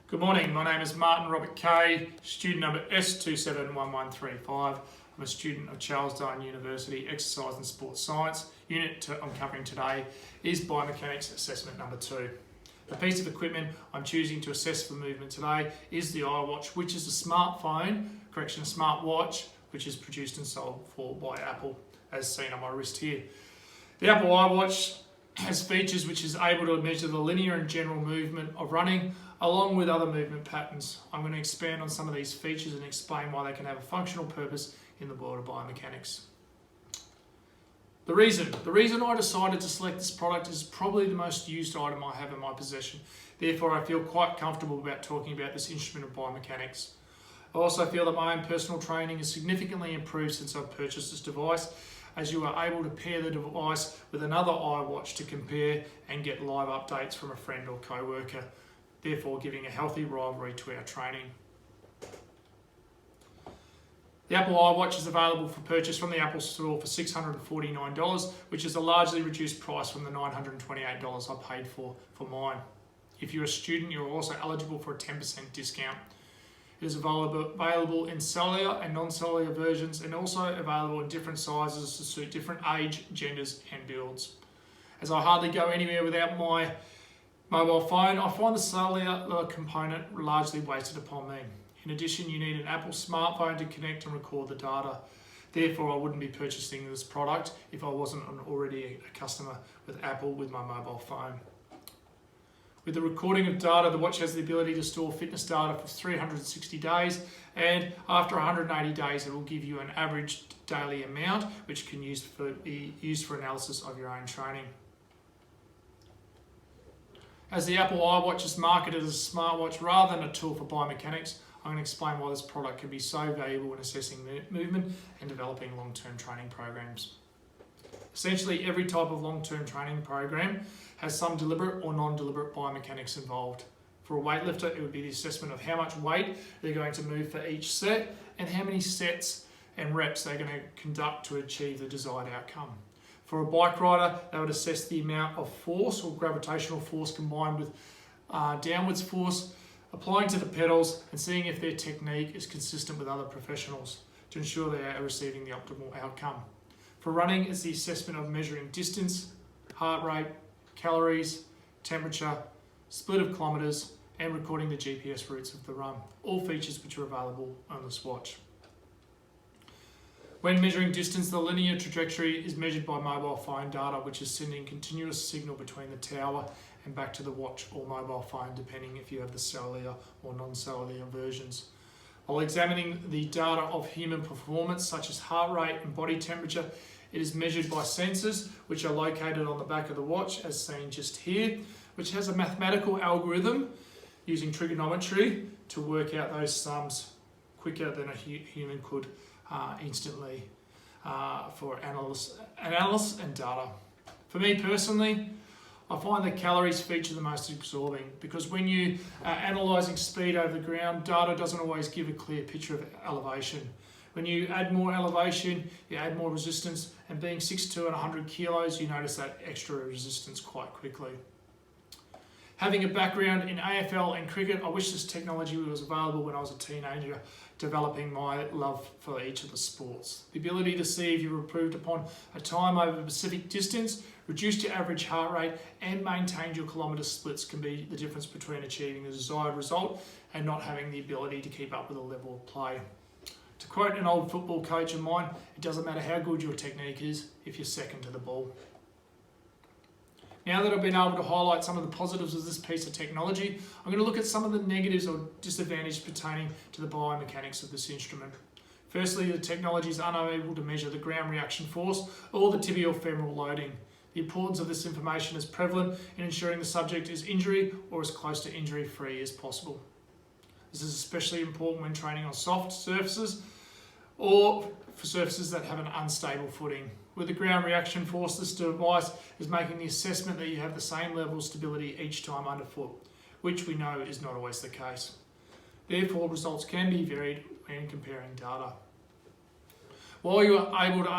Good morning, my name is Martin Robert Kay, student number S271135. I'm a student of Charles Darwin University Exercise and Sports Science. Unit I'm covering today is Biomechanics Assessment number 2. The piece of equipment I'm choosing to assess for movement today is the iWatch, which is a smartwatch, which is produced and sold by Apple, as seen on my wrist here. The Apple iWatch has features which is able to measure the linear and general movement of running along with other movement patterns. I'm going to expand on some of these features and explain why they can have a functional purpose in the world of biomechanics. The reason I decided to select this product is probably the most used item I have in my possession. Therefore, I feel quite comfortable about talking about this instrument of biomechanics. I also feel that my own personal training has significantly improved since I've purchased this device, as you are able to pair the device with another iWatch to compare and get live updates from a friend or co-worker, therefore giving a healthy rivalry to our training. The Apple iWatch is available for purchase from the Apple Store for $649, which is a largely reduced price from the $928 I paid for mine. If you're a student, you're also eligible for a 10% discount. It is available in cellular and non-cellular versions, and also available in different sizes to suit different age, genders and builds. As I hardly go anywhere without my mobile phone, I find the cellular component largely wasted upon me. In addition, you need an Apple smartphone to connect and record the data. Therefore, I wouldn't be purchasing this product if I wasn't already a customer with Apple with my mobile phone. With the recording of data, the watch has the ability to store fitness data for 360 days, and after 180 days, it will give you an average daily amount, which can be used for analysis of your own training. As the Apple iWatch is marketed as a smartwatch rather than a tool for biomechanics, I'm going to explain why this product can be so valuable in assessing movement and developing long-term training programs. Essentially, every type of long-term training program has some deliberate or non-deliberate biomechanics involved. For a weightlifter, it would be the assessment of how much weight they're going to move for each set and how many sets and reps they're going to conduct to achieve the desired outcome. For a bike rider, they would assess the amount of force or gravitational force combined with downwards force applying to the pedals and seeing if their technique is consistent with other professionals to ensure they are receiving the optimal outcome. For running, it's the assessment of measuring distance, heart rate, calories, temperature, split of kilometres, and recording the GPS routes of the run, all features which are available on this watch. When measuring distance, the linear trajectory is measured by mobile phone data, which is sending continuous signal between the tower and back to the watch or mobile phone, depending if you have the cellular or non-cellular versions. While examining the data of human performance, such as heart rate and body temperature, it is measured by sensors, which are located on the back of the watch, as seen just here, which has a mathematical algorithm using trigonometry to work out those sums quicker than a human could instantly for analysis and data. For me personally, I find the calories feature the most absorbing, because when you are analysing speed over the ground, data doesn't always give a clear picture of elevation. When you add more elevation, you add more resistance, and being 6'2" and 100 kilos, you notice that extra resistance quite quickly. Having a background in AFL and cricket, I wish this technology was available when I was a teenager, developing my love for each of the sports. The ability to see if you've improved upon a time over a specific distance, reduced your average heart rate, and maintained your kilometre splits can be the difference between achieving the desired result and not having the ability to keep up with the level of play. To quote an old football coach of mine, it doesn't matter how good your technique is if you're second to the ball. Now that I've been able to highlight some of the positives of this piece of technology, I'm going to look at some of the negatives or disadvantages pertaining to the biomechanics of this instrument. Firstly, the technology is unable to measure the ground reaction force or the tibial-femoral loading. The importance of this information is prevalent in ensuring the subject is injury or as close to injury-free as possible. This is especially important when training on soft surfaces or for surfaces that have an unstable footing. With the ground reaction force, this device is making the assessment that you have the same level of stability each time underfoot, which we know is not always the case. Therefore, results can be varied when comparing data. While you are able to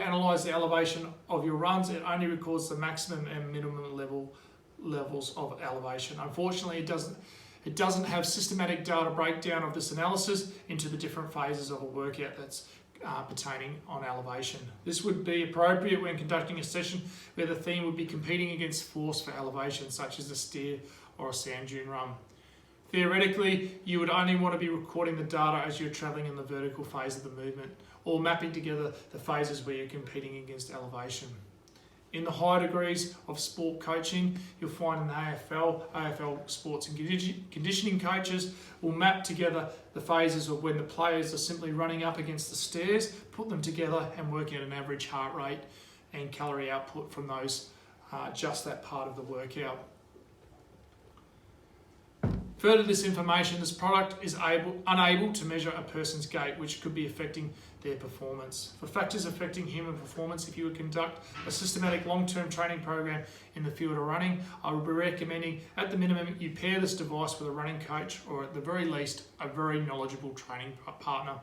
analyse the elevation of your runs, it only records the maximum and minimum level levels of elevation. Unfortunately, it doesn't have systematic data breakdown of this analysis into the different phases of a workout that's pertaining on elevation. This would be appropriate when conducting a session where the theme would be competing against force for elevation, such as a stair or a sand dune run. Theoretically, you would only want to be recording the data as you're travelling in the vertical phase of the movement, or mapping together the phases where you're competing against elevation. In the higher degrees of sport coaching, you'll find in the AFL sports and conditioning coaches will map together the phases of when the players are simply running up against the stairs, put them together and work out an average heart rate and calorie output from those, just that part of the workout. Further to this information, this product is unable to measure a person's gait, which could be affecting their performance. For factors affecting human performance, if you would conduct a systematic long-term training program in the field of running, I would be recommending, at the minimum, you pair this device with a running coach, or at the very least, a very knowledgeable training partner.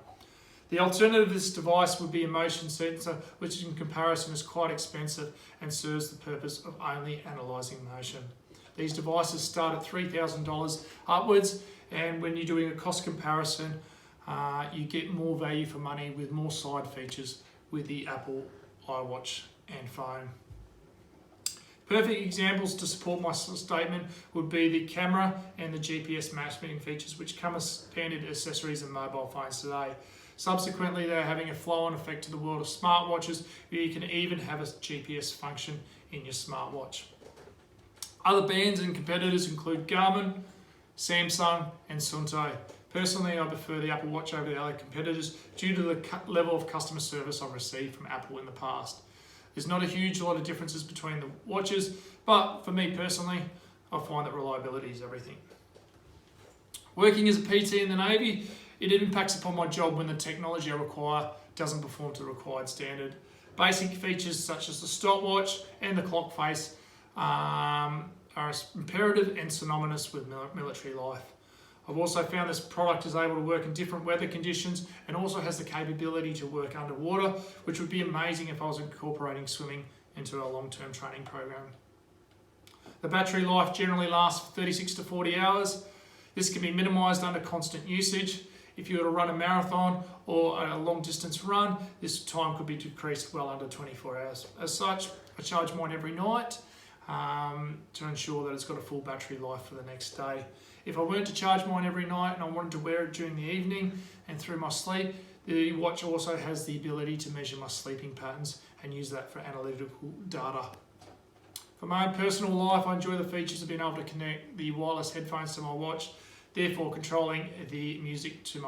The alternative to this device would be a motion sensor, which in comparison is quite expensive and serves the purpose of only analysing motion. These devices start at $3,000 upwards, and when you're doing a cost comparison, you get more value for money with more side features with the Apple iWatch and phone. Perfect examples to support my statement would be the camera and the GPS matching features, which come as standard accessories in mobile phones today. Subsequently, they're having a flow-on effect to the world of smartwatches, where you can even have a GPS function in your smartwatch. Other brands and competitors include Garmin, Samsung and Suunto. Personally, I prefer the Apple Watch over the other competitors due to the level of customer service I've received from Apple in the past. There's not a huge lot of differences between the watches, but for me personally, I find that reliability is everything. Working as a PT in the Navy, it impacts upon my job when the technology I require doesn't perform to the required standard. Basic features such as the stopwatch and the clock face are imperative and synonymous with military life. I've also found this product is able to work in different weather conditions and also has the capability to work underwater, which would be amazing if I was incorporating swimming into a long-term training program. The battery life generally lasts for 36 to 40 hours. This can be minimised under constant usage. If you were to run a marathon or a long distance run, this time could be decreased well under 24 hours. As such, I charge mine every night to ensure that it's got a full battery life for the next day. If I weren't to charge mine every night and I wanted to wear it during the evening and through my sleep, the watch also has the ability to measure my sleeping patterns and use that for analytical data. For my own personal life, I enjoy the features of being able to connect the wireless headphones to my watch, therefore controlling the music from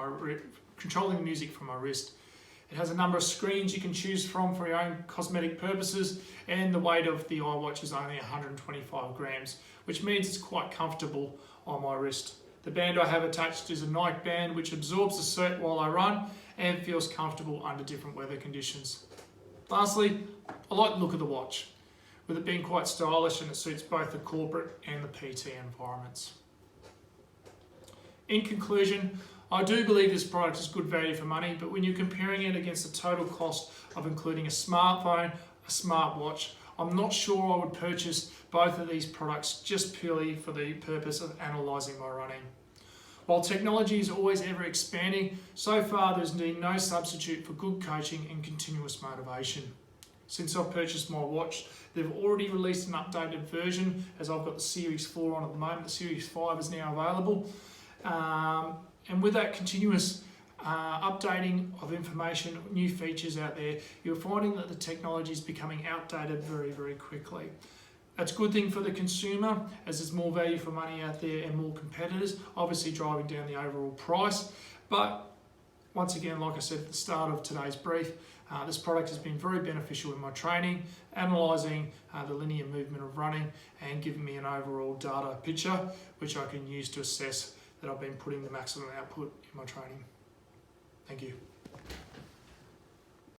my wrist. It has a number of screens you can choose from for your own cosmetic purposes, and the weight of the iWatch is only 125 grams, which means it's quite comfortable on my wrist. The band I have attached is a Nike band which absorbs the sweat while I run and feels comfortable under different weather conditions. Lastly, I like the look of the watch, with it being quite stylish and it suits both the corporate and the PT environments. In conclusion, I do believe this product is good value for money, but when you're comparing it against the total cost of including a smartphone, a smartwatch, I'm not sure I would purchase both of these products just purely for the purpose of analysing my running. While technology is always ever expanding, so far there's been no substitute for good coaching and continuous motivation. Since I've purchased my watch, they've already released an updated version, as I've got the Series 4 on at the moment. The Series 5 is now available. And with that continuous updating of information, new features out there, you're finding that the technology is becoming outdated very, very quickly. That's a good thing for the consumer, as there's more value for money out there and more competitors, obviously driving down the overall price. But once again, like I said at the start of today's brief, this product has been very beneficial in my training, analysing the linear movement of running and giving me an overall data picture, which I can use to assess that I've been putting the maximum output in my training. Thank you.